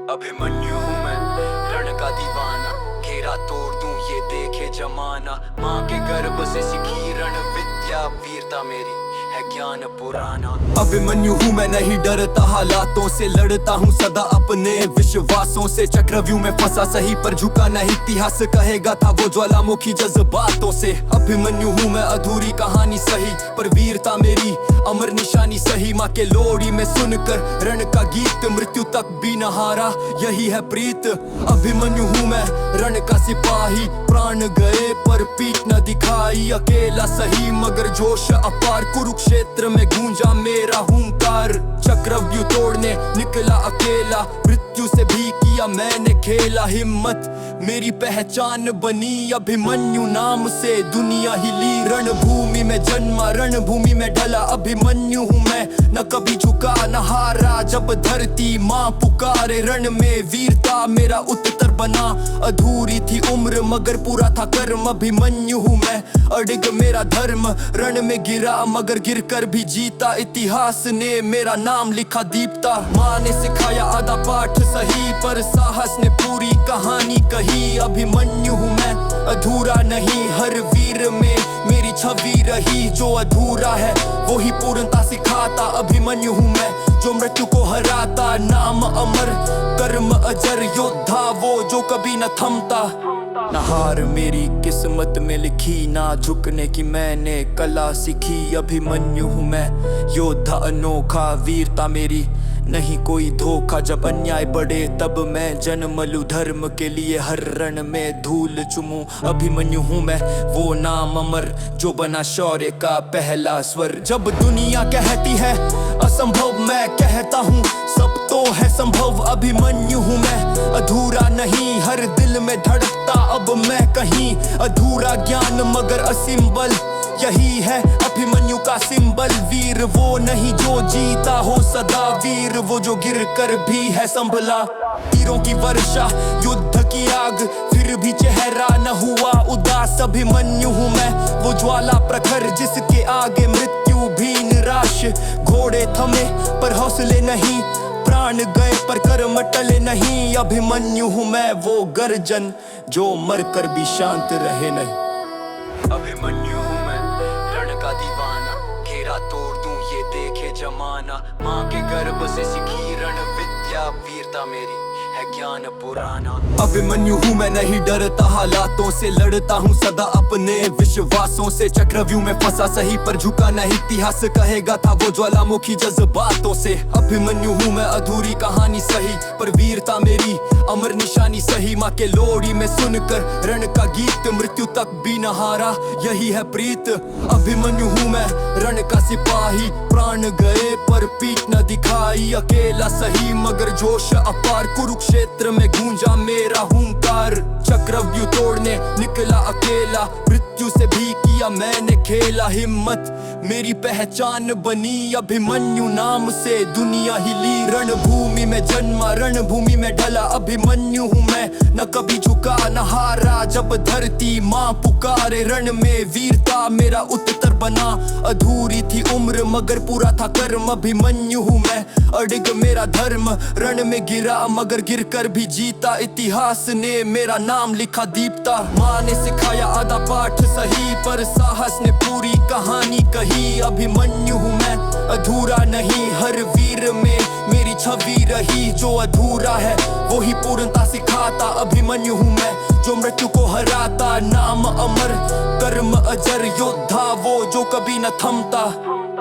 अभिमन्यु हूँ मैं, रण का दीवाना, घेरा तोड़ दूं ये देखे जमाना। माँ के गर्भ से सीखी रण विद्या, वीरता मेरी है ज्ञान पुराना। अभिमन्यु हूँ मैं, नहीं डरता हालातों से, लड़ता हूँ सदा अपने विश्वासों से। चक्रव्यूह में फंसा सही पर झुका नहीं, इतिहास कहेगा था वो ज्वालामुखी जज्बातों से। अभिमन्यु हूँ मैं, अधूरी कहानी सही पर वीरता मेरी अमर निशानी सही। माँ के लोरी में सुनकर रण का गीत, मृत्यु तक भी न हारा यही है प्रीत। अभिमन्यु हूँ मैं, रण का सिपाही, प्राण गए पर पीठ न दिखाई। अकेला सही मगर जोश अपार, कुरुक्षेत्र में गूंजा मेरा हुंकार। चक्रव्यूह तोड़ने निकला अकेला, मृत्यु से भी किया मैंने खेला। हिम्मत मेरी पहचान बनी, अभिमन्यु नाम से दुनिया हिली। रणभूमि में जन्मा, रणभूमि में ढला, अभिमन्यु हूँ मैं, न कभी झुका न हारा। जब धरती माँ पुकारे, रण में वीरता मेरा उत्तर बना। अधूरी थी उम्र मगर पूरा था कर्म, अभिमन्यु हूँ मैं, अडिग मेरा धर्म। रण में गिरा मगर गिरकर भी जीता, इतिहास ने मेरा नाम लिखा दीप्ता। माँ ने सिखाया आधा पाठ सही पर साहस ने पूरी कहानी कही। अभिमन्यु हूँ मैं, अधूरा नहीं, हर वीर में मेरी छवि रही। जो अधूरा है वो ही पूर्णता सिखाता। अभिमन्यु हूँ मैं, जो मृत्यु को हराता। नाम अमर, कर्म अजर, योद्धा वो जो कभी न थमता। न हार मेरी किस्मत में लिखी, ना झुकने की मैंने कला सीखी। अभिमन्यु हूँ मैं, योद्धा अनोखा, वीरता मेरी नहीं कोई धोखा। जब अन्याय बढ़े तब मैं जन्म लूं, धर्म के लिए हर रण में धूल चुमूं। अभिमन्यु हूँ मैं, वो नाम अमर जो बना शौर्य का पहला स्वर। जब दुनिया कहती है असंभव, मैं कहता हूँ सब तो है संभव। अभिमन्यु हूँ मैं, अधूरा नहीं, हर दिल में धड़कता अब मैं कहीं। अधूरा ज्ञान मगर असीम बल, यही है अभिमन्यु का सिंबल। वीर वो नहीं जो जीता हो सदा, वीर वो जो गिर कर भी है संभला। तीरों की वर्षा, युद्ध की आग, फिर भी चेहरा न हुआ उदास। अभिमन्यु हूँ मैं, वो ज्वाला प्रखर जिसके आगे मृत्यु भी निराश। घोड़े थमे पर हौसले नहीं, प्राण गए पर कर्म टले नहीं। अभिमन्यु हूँ मैं, वो गर्जन जो मर कर भी शांत रहे नहीं। अभिमन्यु हूँ मैं, रण का दीवाना, घेरा तोड़ दूं ये देखे जमाना। माँ के गर्भ से सीखी रण विद्या, वीरता मेरी है ज्ञान पुराना। अभिमन्यु हूँ मैं, नहीं डरता हालातों से, लड़ता हूँ सदा अपने विश्वासों से। चक्रव्यूह में फंसा सही पर झुका नहीं, इतिहास कहेगा था वो ज्वालामुखी जज्बातों से। अभिमन्यु हूँ मैं, अधूरी कहानी सही पर वीरता मेरी अमर निशानी सही। माँ के लोरी में सुनकर रण का गीत, मृत्यु तक भी न हारा यही है प्रीत। अभिमन्यु हूँ मैं, रण का सिपाही, प्राण गए पर पीठ न दिखाई। अकेला सही मगर जोश अपार, कुरुक्षेत्र में गूंजा मेरा हुंकार। चक्रव्यूह तोड़ने निकला अकेला, मृत्यु से भी किया मैंने खेला। हिम्मत मेरी पहचान बनी, अभिमन्यु नाम से दुनिया हिली। रणभूमि में जन्मा, रणभूमि में ढला, अभिमन्यु हूँ मैं, न कभी झुका न हारा। जब धरती माँ पुकारे, रण में वीरता मेरा उत्तर बना। अधूरी थी उम्र मगर पूरा था कर्म, अभिमन्यु हूँ मैं, अडिग मेरा धर्म। रण में गिरा मगर गिर कर भी जीता, इतिहास ने मेरा नाम लिखा दीप्ता। माँ ने सिखाया आधा पाठ सही पर साहस ने पूरी कहानी कही। अभिमन्यु हूँ मैं, अधूरा नहीं, हर वीर में मेरी छवि रही। जो अधूरा है वो ही पूर्णता सिखाता। अभिमन्यु हूँ मैं, जो मृत्यु को हराता। नाम अमर, कर्म अजर, योद्धा वो जो कभी न थमता।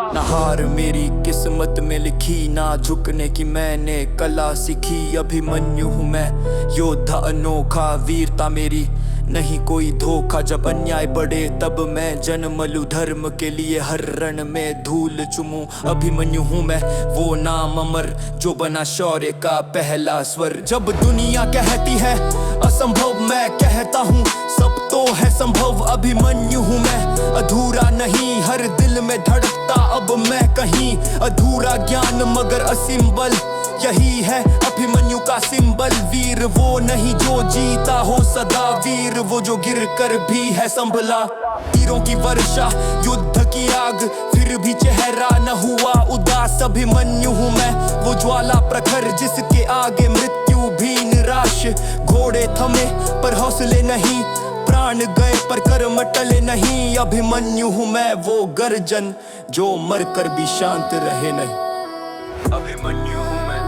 न हार मेरी किस्मत में लिखी, ना झुकने की मैंने कला सीखी। अभिमन्यु हूँ मैं, योद्धा अनोखा, वीरता मेरी नहीं कोई धोखा। जब अन्याय बढ़े तब मैं जन्म लूं, धर्म के लिए हर रण में धूल चुमूं। अभिमन्यु हूँ मैं, वो नाम अमर जो बना शौर्य का पहला स्वर। जब दुनिया कहती है असंभव, मैं कहता हूँ सब तो है संभव। अभिमन्यु हूँ मैं, अधूरा नहीं, हर दिल में धड़कता अब मैं कहीं। अधूरा ज्ञान मगर असीम बल, यही है अभिमन्यु का सिंबल। वीर वो नहीं जो जीता हो सदा, वीर वो जो गिर कर भी है संभला। तीरों की वर्षा, युद्ध की आग, फिर भी चेहरा न हुआ उदास। अभिमन्यु हूँ मैं, वो ज्वाला प्रखर जिसके आगे मृत्यु भी निराश। घोड़े थमे पर हौसले नहीं, प्राण गए पर कर्म टले नहीं। अभिमन्यु हूँ मैं वो गर्जन जो मर कर भी शांत रहे नहीं। अभिमन्यु हूँ मैं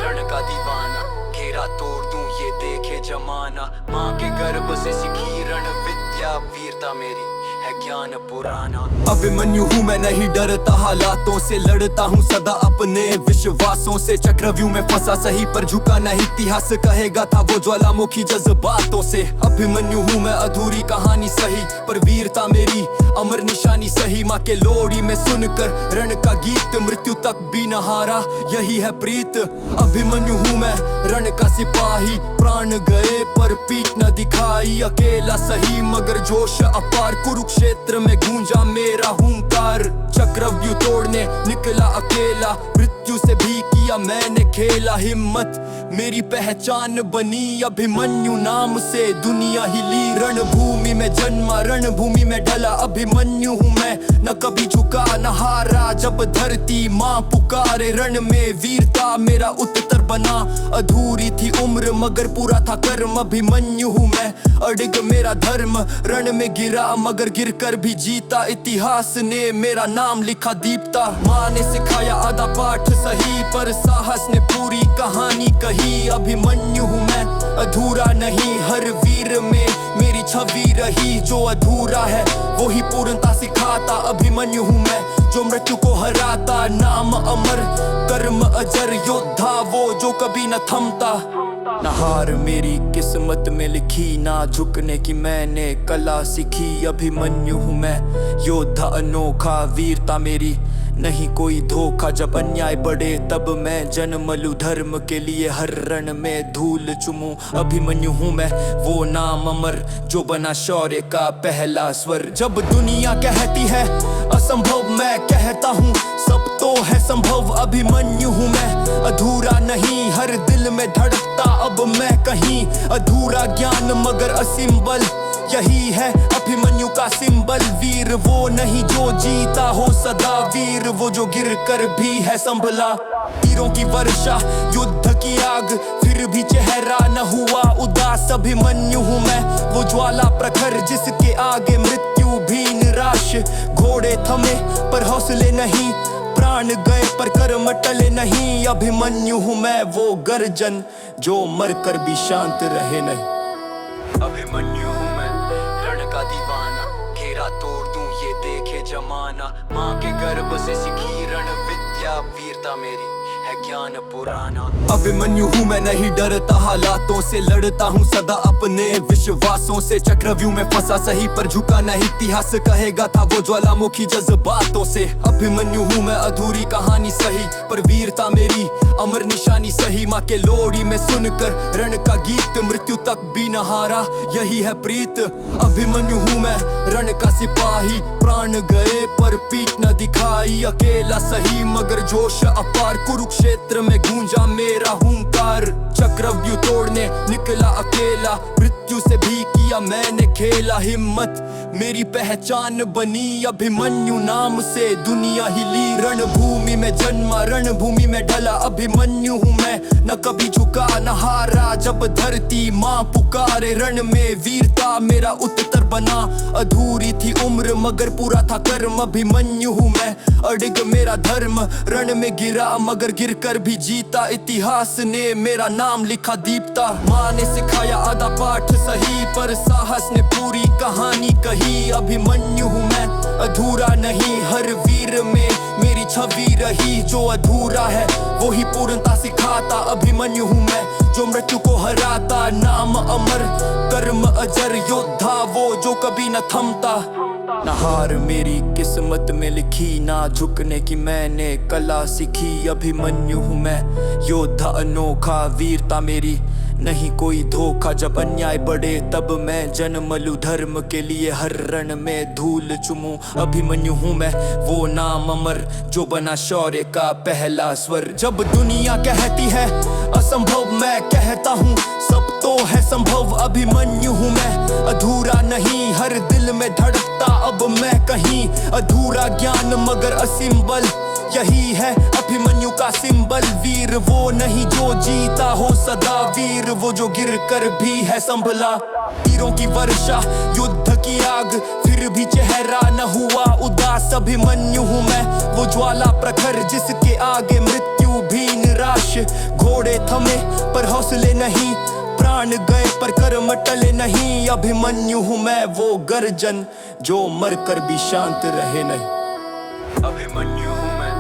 रण का दीवाना, घेरा तोड़ दूं ये देखे जमाना। माँ के गर्भ से सीखी रण विद्या, वीरता मेरी है ज्ञान पुराना। अभिमन्यु हूँ मैं, नहीं डरता हालातों से, लड़ता हूँ सदा अपने विश्वासों से। चक्रव्यूह में फंसा सही पर झुका नहीं, इतिहास कहेगा था वो ज्वालामुखी जज्बातों से। अभिमन्यु हूँ मैं, अधूरी कहानी सही पर वीरता मेरी अमर निशानी सही। माँ के लोरी में सुनकर रण का गीत, मृत्यु तक भी न हारा यही है प्रीत। अभिमन्यु हूँ मैं रण का सिपाही, प्राण गए पर पीठ न दिखाई। अकेला सही मगर जोश अपार, कुरुक्षेत्र में गूंजा मेरा हुंकार। चक्रव्यूह तोड़ने निकला अकेला, मृत्यु से भी किया मैंने खेला। हिम्मत मेरी पहचान बनी, अभिमन्यु नाम से दुनिया हिली। रणभूमि में जन्मा, रणभूमि में ढला, अभिमन्यु हूँ मैं, न कभी झुका न हारा। जब धरती माँ पुकारे, रण में वीरता मेरा उत्तर बना। अधूरी थी उम्र मगर पूरा था कर्म, अभिमन्यु हूँ मैं, अडिग मेरा धर्म। रण में गिरा मगर गिर कर भी जीता, इतिहास ने मेरा नाम लिखा दीप्ता। माँ ने सिखाया आधा पाठ सही पर साहस ने पूरी कहानी कही। अभिमन्यु हूँ मैं, अधूरा नहीं, हर वीर में मेरी छवि रही। जो अधूरा है वो ही पूर्णता सिखाता। अभिमन्यु हूँ मैं जो मृत्यु को हराता, नाम अमर कर्म अजर, योद्धा वो जो कभी न थमता। न हार मेरी किस्मत में लिखी, ना झुकने की मैंने कला सीखी। अभिमन्यु हूँ मैं योद्धा अनोखा, वीरता मेरी नहीं कोई धोखा। जब अन्याय बढ़े तब मैं जन्म लूं, धर्म के लिए हर रण में धूल चुमूं। अभिमन्यु हूँ मैं वो नाम अमर जो बना शौर्य का पहला स्वर। जब दुनिया कहती है असंभव, मैं कहता हूँ सब तो है संभव। अभिमन्यु हूँ मैं, अधूरा नहीं, हर दिल में धड़कता अब मैं कहीं। अधूरा ज्ञान मगर असीम बल, यही है अभिमन्यु का सिंबल। वीर वो नहीं जो जीता हो सदा, वीर वो जो गिर कर भी है संभला। तीरों की वर्षा, युद्ध की आग, फिर भी चेहरा न हुआ उदास। अभिमन्यु हूँ मैं वो ज्वाला प्रखर, जिसके आगे मृत्यु भी निराश। घोड़े थमे पर हौसले नहीं, प्राण गए पर कर्म टले नहीं। अभिमन्यु हूँ मैं वो गर्जन जो मर कर भी शांत रहे नहीं। अभिमन्यु हूँ मैं रण का दीवाना, घेरा तोड़ दूं ये देखे जमाना। माँ के गर्भ से सीखी रण विद्या, वीरता मेरी है ज्ञान पुराना। अभिमन्यु हूँ मैं, नहीं डरता हालातों से, लड़ता हूँ सदा अपने विश्वासों से। चक्रव्यूह में फंसा सही पर झुका नहीं, इतिहास कहेगा था वो ज्वालामुखी जज्बातों से। अभिमन्यु हूँ मैं, अधूरी कहानी सही पर वीरता मेरी अमर निशानी सही। माँ के लोरी में सुनकर रण का गीत, मृत्यु तक भी न हारा यही है प्रीत। अभिमन्यु हूँ मैं रण का सिपाही, प्राण गए पर पीठ न दिखाई। अकेला सही मगर जोश अपार, कुरुक्षेत्र में गूंजा मेरा हुंकार। चक्रव्यूह तोड़ने निकला अकेला, मृत्यु से भी किया मैंने खेला। हिम्मत मेरी पहचान बनी, अभिमन्यु नाम से दुनिया हिली। रणभूमि में जन्मा, रणभूमि में ढला, अभिमन्यु हूँ मैं, न कभी झुका न हारा। जब धरती माँ पुकारे, रण में वीरता मेरा उत्तर बना। अधूरी थी उम्र मगर पूरा था कर्म, अभिमन्यु हूँ मैं, अडिग मेरा धर्म। रण में गिरा मगर गिर कर भी जीता, इतिहास ने मेरा नाम लिखा दीप्ता। माँ ने सिखाया आधा पाठ सही पर साहस ने पूरी कहानी कही। अभिमन्यु हूँ मैं, अधूरा नहीं, हर वीर में मेरी छवि रही। जो अधूरा है वो ही पूर्णता सिखाता। अभिमन्यु हूँ मैं जो मृत्यु को हराता, नाम अमर कर्म अजर, योद्धा वो जो कभी न थमता। न हार मेरी किस्मत में लिखी, ना झुकने की मैंने कला सीखी। अभिमन्यु हूँ मैं योद्धा अनोखा, वीरता मेरी नहीं कोई धोखा। जब अन्याय बढ़े तब मैं जन्म लूं, धर्म के लिए हर रण में धूल चुमूं। अभिमन्यु हूँ मैं वो नाम अमर जो बना शौर्य का पहला स्वर। जब दुनिया कहती है असंभव, मैं कहता हूँ सब तो है संभव। अभिमन्यु हूँ मैं, अधूरा नहीं, हर दिल में धड़कता अब मैं कहीं। अधूरा ज्ञान मगर असीम बल, यही है अभिमन्यु का सिंबल। वीर वो नहीं जो जीता हो सदा, वीर वो जो गिर कर भी है संभला। तीरों की वर्षा युद्ध की आग, फिर भी चेहरा न हुआ उदास। अभिमन्यु हूँ मैं वो ज्वाला प्रखर, जिसके आगे मृत्यु भी निराश। घोड़े थमे पर हौसले नहीं, प्राण गए पर कर्म टले नहीं। अभिमन्यु हूँ मैं वो गर्जन, जो मर कर भी शांत रहे नहीं। अभिमन्यु हूँ मैं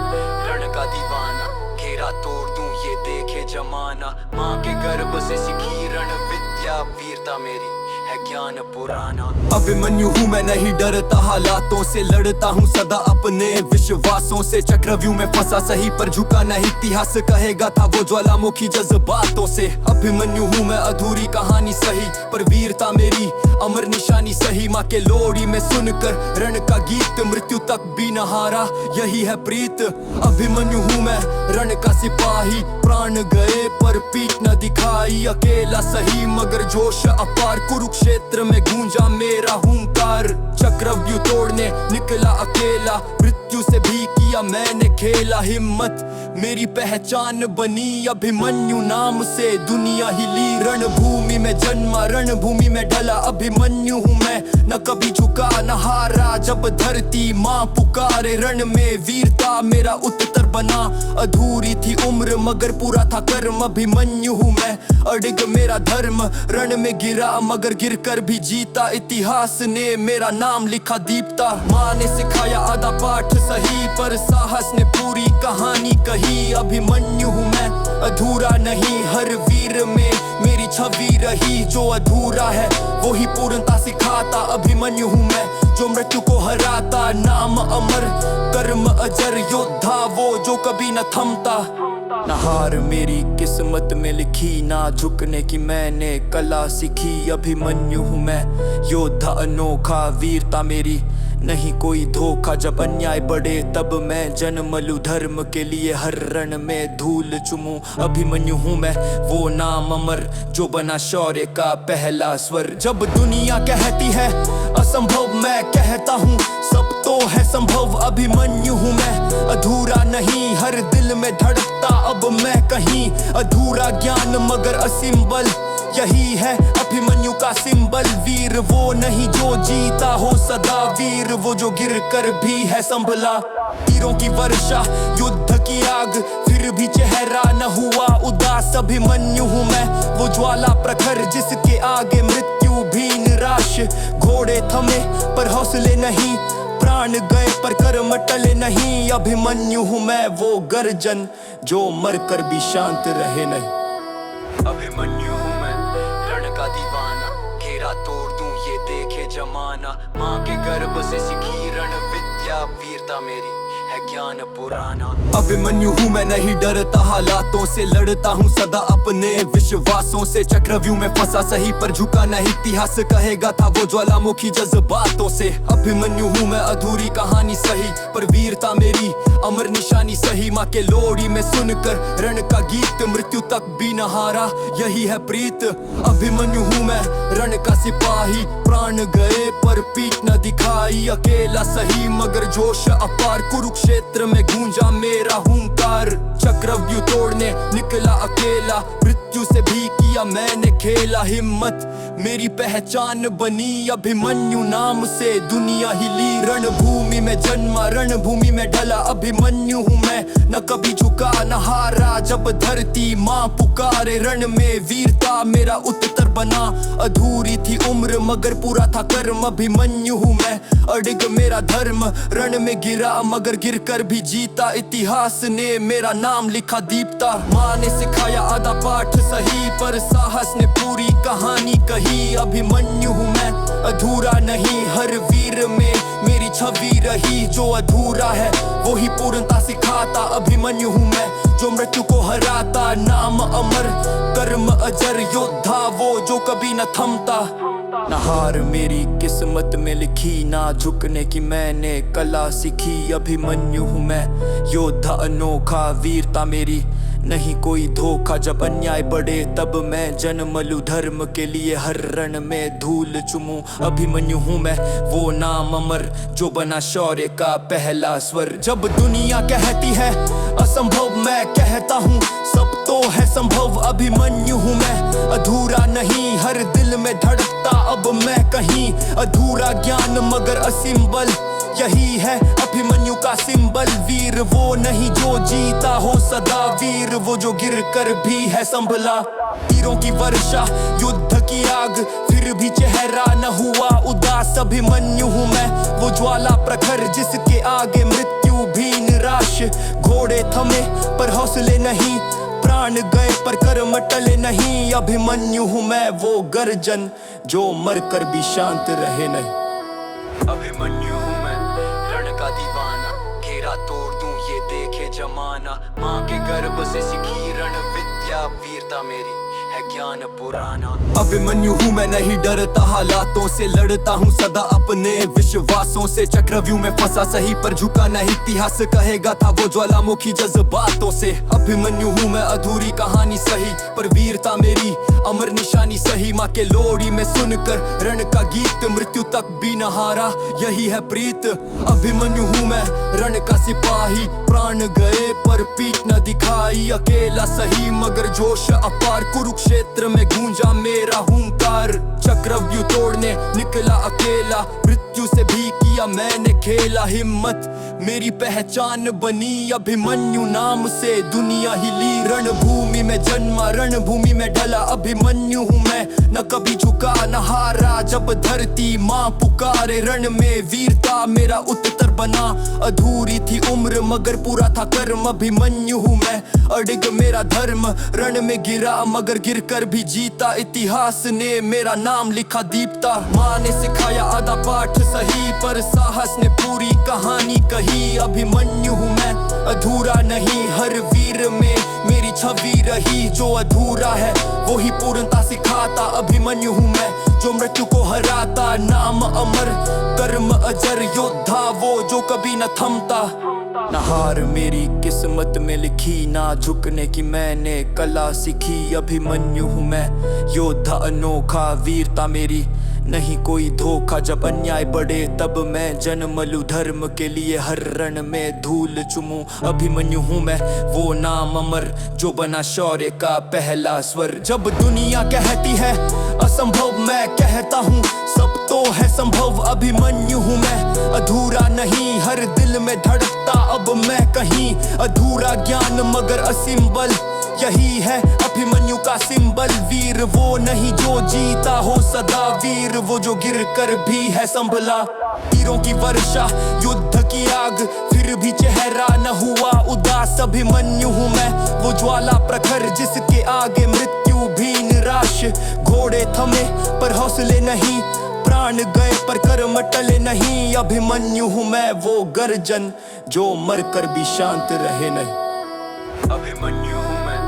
रण का दीवाना, घेरा तोड़ दूं ये देखे जमाना। माँ के गर्भ से सीखी रण विद्या, वीरता मेरी है ज्ञान पुराना। अभिमन्यु हूँ मैं नहीं डरता हालातों से, लड़ता हूँ सदा अपने विश्वासों से। चक्रव्यूह में फंसा सही पर झुका नहीं, इतिहास कहेगा था वो ज्वालामुखी जज्बातों से। अभिमन्यु हूँ मैं अधूरी कहानी सही, पर वीरता मेरी अमर निशानी सही। माँ के लोरी में सुनकर रण का गीत, मृत्यु तक भी न हारा यही है प्रीत। अभिमन्यु हूँ मैं रण का सिपाही, प्राण गए पर पीठ न दिखाई। अकेला सही मगर जोश अपार, कुरुक्षेत्र में गूंजा मेरा हुंकार। चक्रव्यूह तोड़ने निकला अकेला, मृत्यु से भी किया मैंने खेला। हिम्मत मेरी पहचान बनी, अभिमन्यु नाम से दुनिया हिली। रणभूमि में जन्मा रणभूमि में ढला, अभिमन्यु हूँ मैं न कभी झुका न हारा। जब धरती माँ पुकारे रण में वीरता मेरा उत्तर बना। अधूरी थी उम्र मगर पूरा था कर्म, अभिमन्यु हूँ मैं अडिग मेरा धर्म। रण में गिरा मगर गिर कर भी जीता, इतिहास ने मेरा नाम लिखा दीप्ता। माँ ने सिखाया आधा पाठ सही, पर साहस ने पूरी कहानी कही। अभिमन्यु हूँ मैं अधूरा नहीं, हर वीर में मेरी छवि रही। जो अधूरा है वो ही पूर्णता सिखाता। अभिमन्यु हूँ मैं जो मृत्यु को हराता, नाम अमर कर्म अजर। योद्धा वो जो कभी न थमता, न हार मेरी किस्मत में लिखी, ना झुकने की मैंने कला सीखी। अभिमन्यु हूँ मैं योद्धा अनोखा, वीरता मेरी नहीं कोई धोखा। जब अन्याय बढ़े तब मैं जन्म लूं, धर्म के लिए हर रण में धूल चुमूं। अभिमन्यु हूँ मैं वो नाम अमर, जो बना शौर्य का पहला स्वर। जब दुनिया कहती है असंभव, मैं कहता हूँ सब तो है संभव। अभिमन्यु हूँ मैं अधूरा नहीं, हर दिल में धड़कता अब मैं कहीं। अधूरा ज्ञान मगर असीम बल, यही है अभिमन्यु का सिंबल। वीर वो नहीं जो जीता हो सदा, वीर वो जो गिर कर भी है संभला। तीरों की वर्षा युद्ध की आग, फिर भी चेहरा न हुआ उदास। अभिमन्यु हूँ मैं वो ज्वाला प्रखर, जिसके आगे मृत्यु भी निराश। घोड़े थमे पर हौसले नहीं, प्राण गए पर कर्म टले नहीं। अभिमन्यु हूँ मैं वो गर्जन, जो मर कर भी शांत रहे नहीं। अभिमन्यु हूँ मैं रण का दीवाना, घेरा तोड़ दूं ये देखे जमाना। माँ के गर्भ से सीखी रण विद्या, वीरता मेरी है ज्ञान पुराना। अभिमन्यु हूँ मैं नहीं डरता हालातों से, लड़ता हूँ सदा अपने विश्वासों से। चक्रव्यूह में फंसा सही पर झुका नहीं, इतिहास कहेगा था वो ज्वालामुखी जज्बातों से। अभिमन्यु हूँ मैं अधूरी कहानी सही, पर वीरता मेरी अमर निशानी सही। माँ के लोरी में सुनकर रण का गीत, मृत्यु तक भी न हारा यही है प्रीत। अभिमन्यु हूँ मैं रण का सिपाही, प्राण गए पर पीठ न दिखाई। अकेला सही मगर जोश अपार, कुरुक्षेत्र में गूंजा मेरा हुंकार। चक्रव्यूह तोड़ने निकला अकेला, मृत्यु से भी किया मैंने खेला। हिम्मत मेरी पहचान बनी, अभिमन्यु नाम से दुनिया हिली। रणभूमि में जन्मा रणभूमि में ढला, अभिमन्यु हूँ मैं न कभी झुका न हारा। जब धरती माँ पुकारे रण में वीरता मेरा उत्तर बना। अधूरी थी उम्र मगर पूरा था कर्म, अभिमन्यु हूँ मैं अडिग मेरा धर्म। रण में गिरा मगर गिर कर भी जीता, इतिहास ने मेरा नाम लिखा दीप्ता। माँ ने सिखाया आधा पाठ सही, पर साहस ने पूरी कहानी कही। अभिमन्यु हूँ मैं अधूरा नहीं, हर वीर में मेरी छवि रही। जो अधूरा है वो ही पूर्णता सिखाता। अभिमन्यु हूँ मैं जो मृत्यु को हराता, नाम अमर कर्म अजर। योद्धा वो जो कभी न थमता, न हार मेरी किस्मत में लिखी, ना झुकने की मैंने कला सीखी। अभिमन्यु हूँ मैं योद्धा अनोखा, वीरता मेरी नहीं कोई धोखा। जब अन्याय बढ़े तब मैं जन्म लूं, धर्म के लिए हर रण में धूल चुमूं। अभिमन्यु हूँ मैं वो नाम अमर, जो बना शौर्य का पहला स्वर। जब दुनिया कहती है असंभव, मैं कहता हूँ सब तो है संभव। अभिमन्यु हूँ मैं, अधूरा नहीं, हर दिल में धड़कता अब मैं कहीं। अधूरा ज्ञान मगर असीम बल, यही है अभिमन्यु का सिंबल। वीर वो नहीं जो जीता हो सदा, वीर वो जो गिर कर भी है संभला। तीरों की वर्षा, युद्ध की आग, फिर भी चेहरा न हुआ उदास। अभिमन्यु हूँ मैं वो ज्वाला प्रखर, जिसके आगे मृत्यु भी निराश। घोड़े थमे पर हौसले नहीं, प्राण गए पर कर्म टले नहीं। अभिमन्यु हूँ मैं वो गर्जन, जो मर कर भी शांत रहे नहीं। अभिमन्यु हूँ मैं रण का दीवाना, घेरा तोड़ दूं ये देखे जमाना। माँ के गर्भ से सीखी रण विद्या, वीरता मेरी है ज्ञान पुराना। अभिमन्यु हूँ मैं, नहीं डरता हालातों से, लड़ता हूँ सदा अपने विश्वासों से। चक्रव्यूह में फंसा सही पर झुका नहीं, इतिहास कहेगा था वो ज्वालामुखी जज्बातों से। अभिमन्यु हूँ मैं, अधूरी कहानी सही पर वीरता मेरी अमर निशानी सही। माँ के लोरी में सुनकर रण का गीत, मृत्यु तक भी न हारा, यही है प्रीत। अभिमन्यु हूँ मैं रण का सिपाही, प्राण गए पर पीठ न दिखाई। अकेला सही मगर जोश अपार, कुरुक्षेत्र में गूंजा मेरा हुंकार। चक्रव्यूह तोड़ने निकला अकेला, मृत्यु से भी किया मैंने खेला। हिम्मत मेरी पहचान बनी, अभिमन्यु नाम से दुनिया हिली। रणभूमि में जन्मा, रणभूमि में ढला, अभिमन्यु हूँ मैं, न कभी झुका न हारा। जब धरती माँ पुकारे, रण में वीरता मेरा उत्तर बना। अधूरी थी उम्र मगर पूरा था कर्म, अभिमन्यु हूँ मैं, अडिग मेरा धर्म। रण में गिरा मगर गिर कर भी जीता, इतिहास ने मेरा नाम लिखा दीप्ता। माँ ने सिखाया आधा पाठ सही, पर साहस ने पूरी कहानी कही। अभिमन्यु हूँ मैं, अधूरा नहीं, हर वीर में मेरी छवि रही। जो अधूरा है वो ही पूर्णता सिखाता। अभिमन्यु हूँ मैं, जो मृत्यु को हराता। नाम अमर, कर्म अजर, योद्धा वो जो कभी न थमता। न हार मेरी किस्मत में लिखी, ना झुकने की मैंने कला सीखी। अभिमन्यु हूँ मैं, योद्धा अनोखा, वीरता मेरी नहीं कोई धोखा। जब अन्याय बढ़े तब मैं जन्म लूं, धर्म के लिए हर रण में धूल चुमूं। अभिमन्यु हूँ मैं वो नाम अमर, जो बना शौर्य का पहला स्वर। जब दुनिया कहती है असंभव, मैं कहता हूँ सब तो है संभव। अभिमन्यु हूँ मैं, अधूरा नहीं, हर दिल में धड़कता अब मैं कहीं। अधूरा ज्ञान मगर असीम बल, यही है अभिमन्यु का सिंबल। वीर वो नहीं जो जीता हो सदा, वीर वो जो गिर कर भी है संभला। तीरों की वर्षा, युद्ध की आग, फिर भी चेहरा न हुआ उदास। अभिमन्यु हूँ मैं वो ज्वाला प्रखर, जिसके आगे मृत्यु भी निराश। घोड़े थमे पर हौसले नहीं, प्राण गए पर कर्म टले नहीं। अभिमन्यु हूँ मैं वो गर्जन, जो मर कर भी शांत रहे नहीं। अभिमन्यु हूँ मैं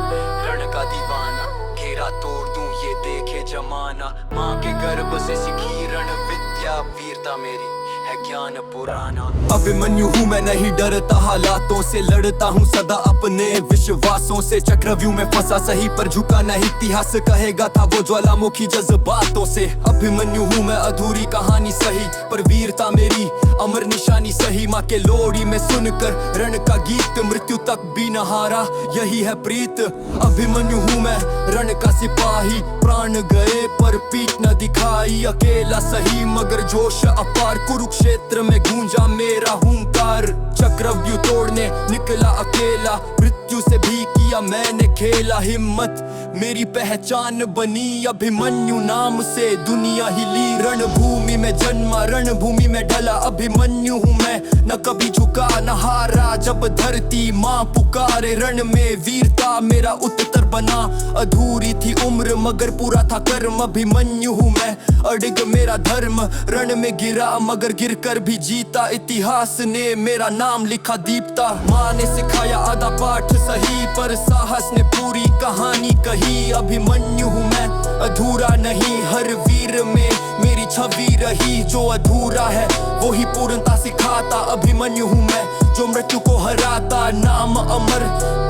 रण का दीवाना, घेरा तोड़ दूं ये देखे जमाना। माँ के गर्भ से सीखी रण विद्या, वीरता मेरी है ज्ञान पुराना। अभिमन्यु हूँ मैं, नहीं डरता हालातों से, लड़ता हूँ सदा अपने विश्वासों से। चक्रव्यूह में फंसा सही पर झुका नहीं, इतिहास कहेगा था वो ज्वालामुखी जज्बातों से। अभिमन्यु हूँ मैं, अधूरी कहानी सही पर वीरता मेरी अमर निशानी सही। माँ के लोरी में सुनकर रण का गीत, मृत्यु तक भी न हारा, यही है प्रीत। अभिमन्यु हूँ मैं रण का सिपाही, प्राण गए पर पीठ न दिखाई। अकेला सही मगर जोश अपार, कुरुक्षेत्र में गूंजा मेरा हुंकार। चक्रव्यूह तोड़ने निकला अकेला, मृत्यु से भी किया मैंने खेला। हिम्मत मेरी पहचान बनी, अभिमन्यु नाम से दुनिया हिली। रणभूमि में जन्मा, रणभूमि में ढला, अभिमन्यु हूँ मैं, न कभी झुका न हारा। जब धरती माँ पुकारे, रण में वीरता मेरा उत्तर बना। अधूरी थी उम्र मगर पूरा था कर्म, अभिमन्यु हूँ मैं, अडिग मेरा धर्म। रण में गिरा मगर गिर कर भी जीता, इतिहास ने मेरा नाम लिखा दीप्ता। माँ ने सिखाया आधा पाठ सही, पर साहस ने पूरी कहानी कही। अभिमन्यु हूँ मैं, अधूरा नहीं, हर वीर में मेरी छवि रही। जो अधूरा है वो ही पूर्णता सिखाता। अभिमन्यु हूँ मैं जो मृत्यु को हराता। नाम अमर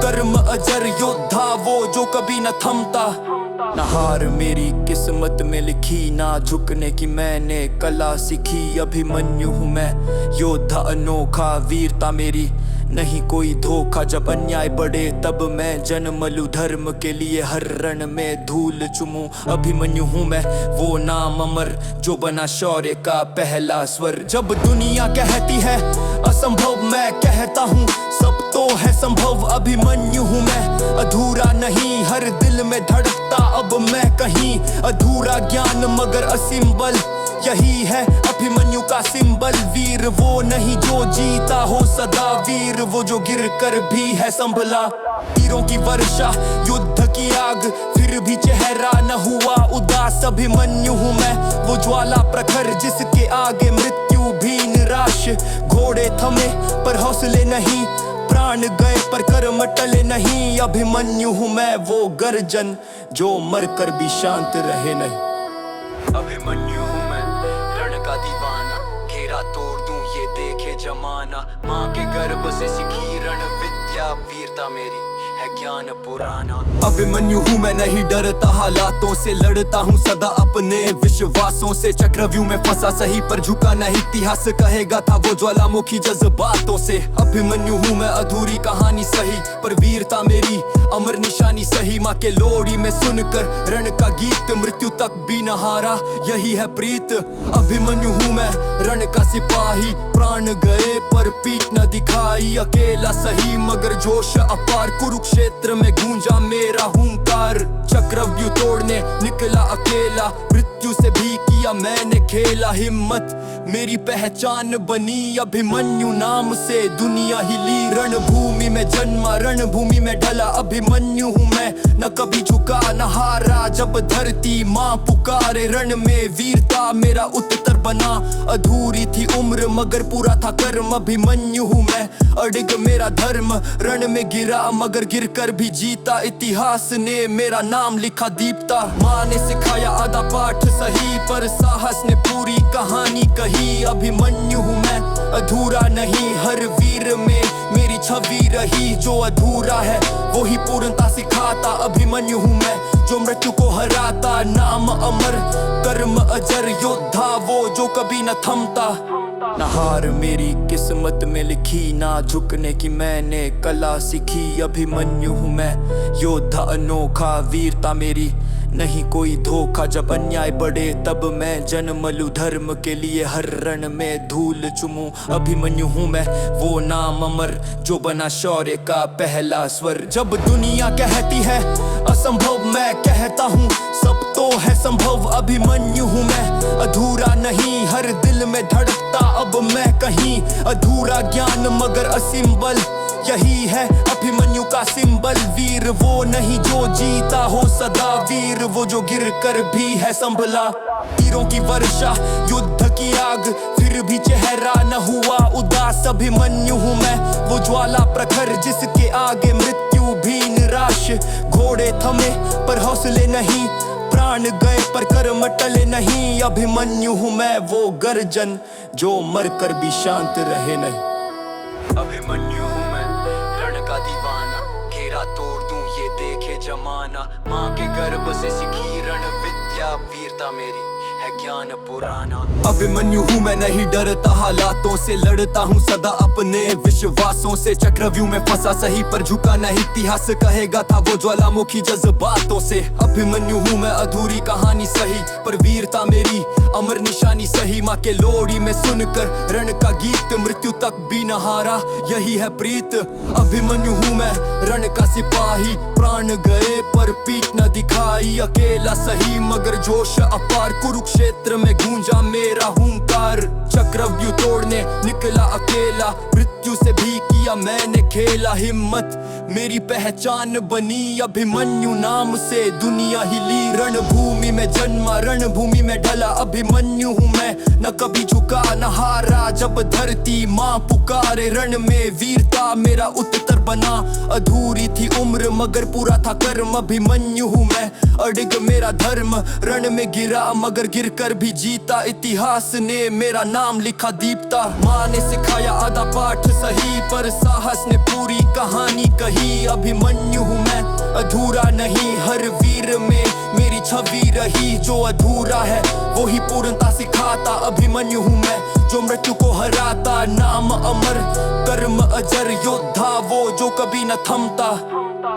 कर्म अजर, योद्धा वो जो कभी न थमता। ना हार मेरी किस्मत में लिखी, ना झुकने की मैंने कला सीखी। अभिमन्यु हूँ मैं योद्धा अनोखा, वीरता मेरी नहीं कोई धोखा। जब अन्याय बढ़े तब मैं जन्म लूं, धर्म के लिए हर रण में धूल चुमूं। अभिमन्यु हूँ मैं वो नाम अमर जो बना शौर्य का पहला स्वर। जब दुनिया कहती है असंभव, मैं कहता हूँ सब तो है संभव। अभिमन्यु हूँ मैं अधूरा नहीं, हर दिल में धड़कता अब मैं कहीं। अधूरा ज्ञान मगर असीम बल, यही है अभिमन्यु का सिंबल। वीर वो नहीं जो जीता हो सदा, वीर वो जो गिर कर भी है संभला। तीरों की वर्षा युद्ध की आग, फिर भी चेहरा न हुआ उदास। अभिमन्यु हूँ मैं वो ज्वाला प्रखर, जिसके आगे मृत्यु भी निराश। घोड़े थमे पर हौसले नहीं, प्राण गए पर कर्म टले नहीं। अभिमन्यु हूँ मैं वो गर्जन जो मरकर भी शांत रहे नहीं। अभिमन्यु हूँ मैं रण का दीवाना, घेरा तोड़ दूं ये देखे जमाना। माँ के गर्भ से सीखी रण विद्या, वीरता मेरी है ज्ञान पुराना। अभिमन्यु हूँ मैं नहीं डरता हालातों से, लड़ता हूँ सदा अपने विश्वासों से। चक्रव्यूह में फंसा सही पर झुका नहीं, इतिहास कहेगा था वो ज्वालामुखी जज्बातों से। अभिमन्यु हूँ मैं अधूरी कहानी सही, पर वीरता मेरी अमर निशानी सही। माँ के लोरी में सुनकर रण का गीत, मृत्यु तक भी न हारा यही है प्रीत। अभिमन्यु हूँ मैं रण का सिपाही, प्राण गए पर पीठ न दिखाई। अकेला सही मगर जोश अपार, कुरुक्षेत्र में गूंजा मेरा हुंकार। चक्रव्यूह तोड़ने निकला अकेला, मृत्यु से भी किया मैंने खेला। हिम्मत मेरी पहचान बनी, अभिमन्यु नाम से दुनिया हिली। रणभूमि में जन्मा, रणभूमि में ढला। अभिमन्यु हूँ मैं न कभी झुका न हारा। जब धरती माँ पुकारे, रण में वीरता मेरा उत्तर बना। अधूरी थी उम्र मगर पूरा था कर्म। अभिमन्यु हूँ मैं अडिग मेरा धर्म, रण में गिरा मगर गिर कर भी जीता। इतिहास ने मेरा नाम लिखा दीप्ता। माँ ने सिखाया आधा पाठ सही, पर साहस ने पूरी कहानी कही। अभिमन्यु हूँ मैं अधूरा नहीं, हर वीर में मेरी छवि रही। जो अधूरा है वो ही पूर्णता सिखाता। अभिमन्यु हूँ मैं जो मृत्यु को हराता। नाम अमर कर्म अजर, योद्धा वो जो कभी न थमता। ना हार मेरी किस्मत में लिखी, ना झुकने की मैंने कला सीखी। अभिमन्यु हूँ मैं योद्धा अनोखा, वीरता मेरी नहीं कोई धोखा। जब अन्याय बढ़े तब मैं जन्म लूं, धर्म के लिए हर रण में धूल चुमूं। अभिमन्यु हूँ मैं वो नाम अमर जो बना शौर्य का पहला स्वर। जब दुनिया कहती है असंभव, मैं कहता हूँ सब तो है संभव। अभिमन्यु हूँ मैं अधूरा नहीं, हर दिल में धड़कता अब मैं कहीं। अधूरा ज्ञान मगर असीम बल, यही है अभिमन्यु का सिंबल। वीर वो नहीं जो जीता हो सदा, वीर वो जो गिर कर भी है संभला। तीरों की वर्षा युद्ध की आग, फिर भी चेहरा न हुआ उदास। अभिमन्यु हूँ मैं वो ज्वाला प्रखर, जिसके आगे मृत्यु भी निराश। घोड़े थमे पर हौसले नहीं, प्राण गए पर कर्म टले नहीं। अभिमन्यु हूँ मैं वो गर्जन जो मरकर भी शांत रहे नहीं। अभिमन्यु हूँ मैं रण का दीवाना, घेरा तोड़ दूं ये देखे जमाना। माँ के गर्भ से सीखी रण विद्या, वीरता मेरी है ज्ञान पुराना। अभिमन्यु हूँ मैं नहीं डरता हालातों से, लड़ता हूँ सदा अपने विश्वासों से। चक्रव्यूह में फंसा सही पर झुका नहीं, इतिहास कहेगा था वो ज्वालामुखी जज्बातों से। अभिमन्यु हूँ मैं अधूरी कहानी सही, पर वीरता मेरी अमर निशानी सही। माँ के लोरी में सुनकर रण का गीत, मृत्यु तक भी न हारा यही है प्रीत। अभिमन्यु हूँ मैं रण का सिपाही, प्राण गए पर पीठ न दिखाई। अकेला सही मगर जोश अपार, कुरुक्षेत्र में गूंजा मेरा हुंकार। चक्रव्यूह तोड़ने निकला अकेला, मृत्यु से भी किया मैंने खेला। हिम्मत मेरी पहचान बनी, अभिमन्यु नाम से दुनिया हिली। रणभूमि में जन्मा, रणभूमि में ढला। अभिमन्यु हूँ मैं न कभी झुका न हारा। जब धरती माँ पुकारे, रण में वीरता मेरा उत्तर बना। अधूरी थी उम्र मगर पूरा था कर्म। अभिमन्यु हूँ मैं अड़िग मेरा धर्म रण में गिरा मगर गिरकर भी जीता। इतिहास ने मेरा नाम लिखा दीप्ता। माँ ने सिखाया आधा पाठ सही पर साहस ने पूरी कहानी कही। अभिमन्यु हूँ मैं अधूरा नहीं, हर वीर में मेरी छवि रही। जो अधूरा है वो ही पूर्णता सिखाता। अभिमन्यु हूँ मैं जो मृत्यु को हराता। नाम अमर कर्म अजर, योद्धा वो जो कभी न थमता।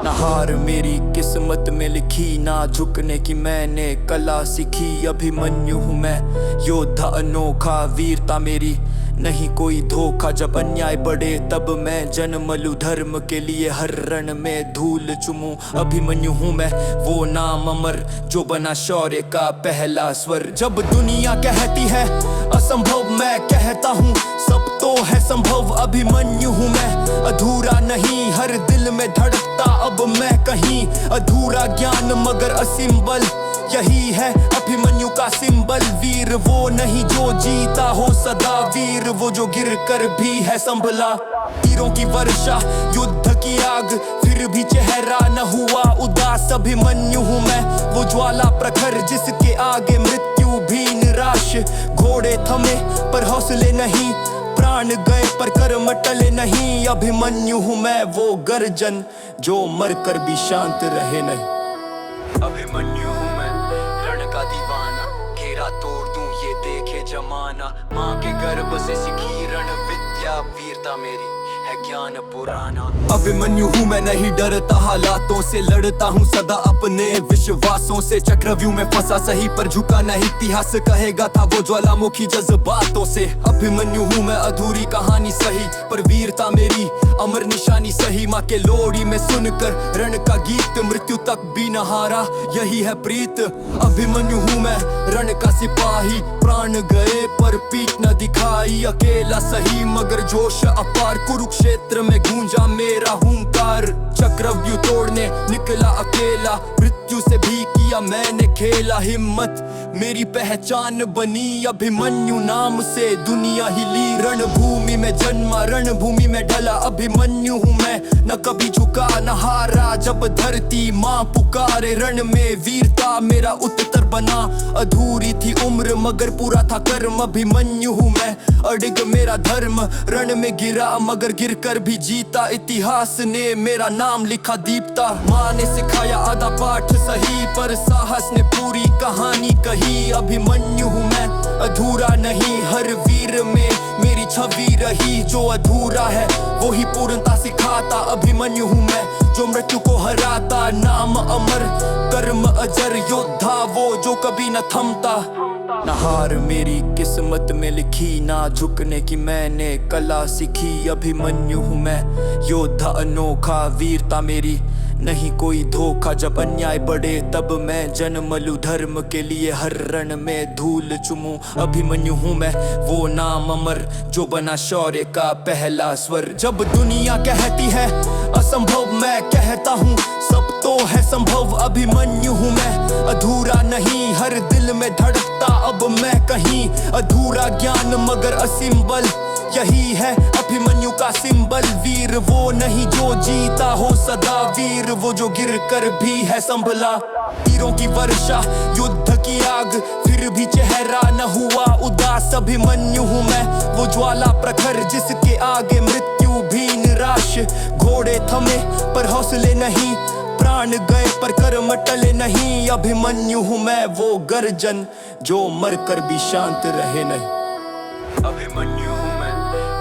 ना हार मेरी किस्मत में लिखी, ना झुकने की मैंने कला सीखी। अभिमन्यु हूँ मैं योद्धा अनोखा, वीरता मेरी नहीं कोई धोखा। जब अन्याय बढ़े तब मैं जन्म लूं, धर्म के लिए हर रण में धूल चुमूं। अभिमन्यु हूँ मैं वो नाम अमर जो बना शौर्य का पहला स्वर। जब दुनिया कहती है असंभव मैं कहता हूँ सब तो है संभव। अभिमन्यु हूँ मैं अधूरा नहीं, हर दिल में धड़कता अब मैं कहीं। अधूरा ज्ञान मगर असीम बल, यही है अभिमन्यु का सिंबल। वीर वो नहीं जो जीता हो सदा, वीर वो जो गिर कर भी है संभला। तीरों की वर्षा युद्ध की आग फिर भी चेहरा न हुआ उदास। अभिमन्यु हूँ मैं वो ज्वाला प्रखर जिसके आगे मृत्यु भी निराश। घोड़े थमे पर हौसले नहीं, प्राण गए पर कर्म टले नहीं। अभिमन्यु हूँ मैं वो गर्जन जो मर कर भी शांत रहे नहीं। अभिमन्यु हूँ मैं रण का दीवाना, घेरा तोड़ दूं ये देखे जमाना। माँ के गर्भ से सीखी रण विद्या, वीरता मेरी है ज्ञान पुराना। अभिमन्यु हूँ मैं नहीं डरता हालातों से, लड़ता हूँ सदा अपने विश्वासों से। चक्रव्यूह में फंसा सही पर झुका नहीं, इतिहास कहेगा था वो ज्वालामुखी जज्बातों से। अभिमन्यु हूँ मैं अधूरी कहानी सही पर वीरता मेरी अमर निशानी सही। माँ के लोरी में सुनकर रण का गीत, मृत्यु तक भी न हारा यही है प्रीत। अभिमन्यु हूँ मैं रण का सिपाही, प्राण गए पर पीठ न दिखाई। अकेला सही मगर जोश अपार, कुरुक्षेत्र में गूंजा मेरा हुंकार। चक्रव्यूह तोड़ने निकला अकेला, मृत्यु से भी किया मैंने खेला। हिम्मत मेरी पहचान बनी, अभिमन्यु नाम से दुनिया हिली। रणभूमि में जन्मा रणभूमि में ढला, अभिमन्यु हूँ मैं न कभी झुका न हारा। जब धरती माँ पुकारे रण में वीरता मेरा उत्तर बना। अधूरी थी उम्र मगर पूरा था कर्म। अभिमन्यु हूँ मैं अड़िग मेरा धर्म रण में गिरा मगर गिर कर भी जीता। इतिहास ने मेरा नाम लिखा दीप्ता। माँ ने सिखाया आधा पाठ सही पर साहस ने पूरी कहानी कही। अभिमन्यु हूँ मैं अधूरा नहीं, हर वीर में मेरी छवि रही। जो अधूरा है वो ही पूर्णता सिखाता। अभिमन्यु हूँ मैं जो मृत्यु को हराता। नाम अमर कर्म अजर, योद्धा वो जो कभी न थमता। ना हार मेरी किस्मत में लिखी, ना झुकने की मैंने कला सीखी। अभिमन्यु हूँ मैं योद्धा अनोखा, वीरता मेरी नहीं कोई धोखा। जब अन्याय बढ़े तब मैं जन्म लूं, धर्म के लिए हर रण में धूल चुमूं। अभिमन्यु हूँ मैं वो नाम अमर जो बना शौर्य का पहला स्वर। जब दुनिया कहती है असंभव मैं कहता हूँ सब तो है संभव। अभिमन्यु हूँ मैं अधूरा नहीं, हर दिल में धड़कता अब मैं कहीं। अधूरा ज्ञान मगर असीम बल, यही है अभिमन्यु का सिंबल। वीर वो नहीं जो जीता हो सदा, वीर वो जो गिर कर भी है संभला। तीरों की वर्षा युद्ध की आग फिर भी चेहरा न हुआ उदास। अभिमन्यु हूँ मैं वो ज्वाला प्रखर जिसके आगे मृत्यु भी निराश। घोड़े थमे पर हौसले नहीं, प्राण गए पर कर्म टले नहीं। अभिमन्यु हूँ मैं वो गर्जन जो मर कर भी शांत रहे नहीं। अभिमन्यु हूँ मैं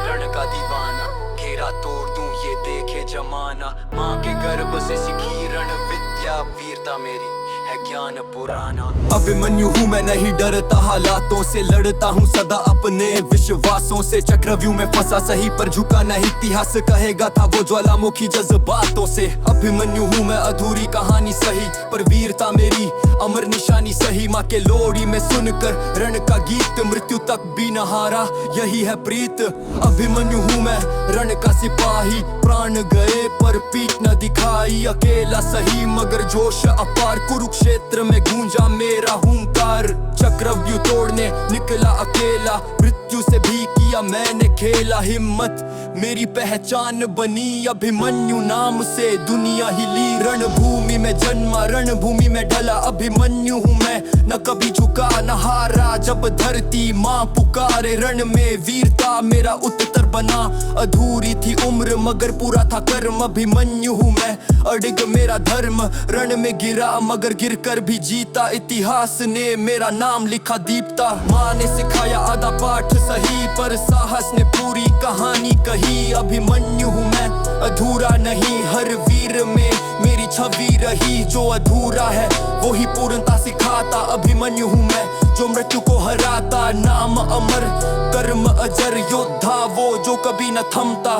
रण का दीवाना, घेरा तोड़ दूं ये देखे जमाना। माँ के गर्भ से सीखी रण विद्या, वीरता मेरी है ज्ञान पुराना। अभिमन्यु हूँ मैं नहीं डरता हालातों से, लड़ता हूँ सदा अपने विश्वासों से। चक्रव्यूह में फंसा सही पर झुका नहीं, इतिहास कहेगा था वो ज्वालामुखी जज्बातों से। अभिमन्यु हूँ मैं अधूरी कहानी सही पर वीरता मेरी अमर निशानी सही। माँ के लोरी में सुनकर रण का गीत, मृत्यु तक भी न हारा यही है प्रीत। अभिमन्यु हूँ मैं रण का सिपाही, प्राण गए पर पीठ न दिखाई, अकेला सही मगर जोश अपार, कुरुक्षेत्र में गूंजा मेरा हुंकार। चक्रव्यूह तोड़ने निकला अकेला, मृत्यु से भी किया मैंने खेला। हिम्मत मेरी पहचान बनी, अभिमन्यु नाम से दुनिया हिली। रणभूमि में जन्मा, रणभूमि में ढला, अभिमन्यु हूँ मैं, न कभी झुका न हारा। जब धरती माँ पुकारे, रण में वीरता मेरा उत्तर बना। अधूरी थी उम्र मगर पूरा था कर्म, अभिमन्यु हूँ मैं, अडिग मेरा धर्म। रण में गिरा मगर गिरकर भी जीता, इतिहास ने मेरा नाम लिखा दीप्ता। माँ ने सिखाया आधा पाठ सही, पर साहस ने पूरी कहानी कही। अभिमन्यु हूँ मैं, अधूरा नहीं, हर वीर में मेरी छवि रही। जो अधूरा है वो ही पूर्णता सिखाता। अभिमन्यु हूँ मैं, जो मृत्यु को हराता। नाम अमर, कर्म अजर, योद्धा वो जो कभी न थमता।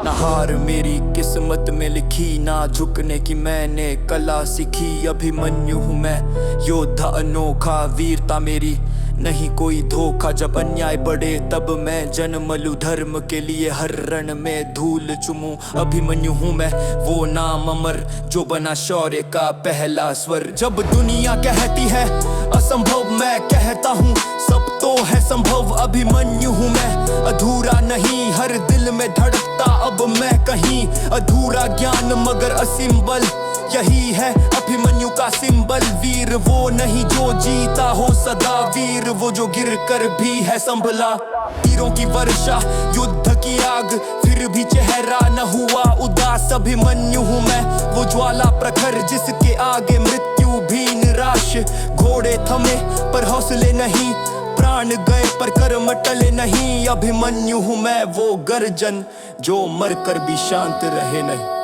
न हार मेरी किस्मत में लिखी, ना झुकने की मैंने कला सीखी। अभिमन्यु हूँ मैं, योद्धा अनोखा, वीरता मेरी नहीं कोई धोखा। जब अन्याय बढ़े तब मैं जन्म लूं, धर्म के लिए हर रण में धूल चुमूं। अभिमन्यु हूँ मैं, वो नाम अमर, जो बना शौर्य का पहला स्वर। जब दुनिया कहती है असंभव, मैं कहता हूँ सब तो है संभव। अभिमन्यु हूँ मैं, अधूरा नहीं, हर दिल में धड़कता अब मैं कहीं। अधूरा ज्ञान मगर असीम बल, यही है अभिमन्यु का सिंबल। वीर वो नहीं जो जीता हो सदा, वीर वो जो गिर कर भी है संभला। तीरों की वर्षा, युद्ध की आग, फिर भी चेहरा न हुआ उदास। अभिमन्यु हूँ मैं, वो ज्वाला प्रखर, जिसके आगे मृत्यु भी निराश। घोड़े थमे पर हौसले नहीं, प्राण गए पर कर्म टले नहीं। अभिमन्यु हूँ मैं, वो गर्जन जो मरकर भी शांत रहे नहीं।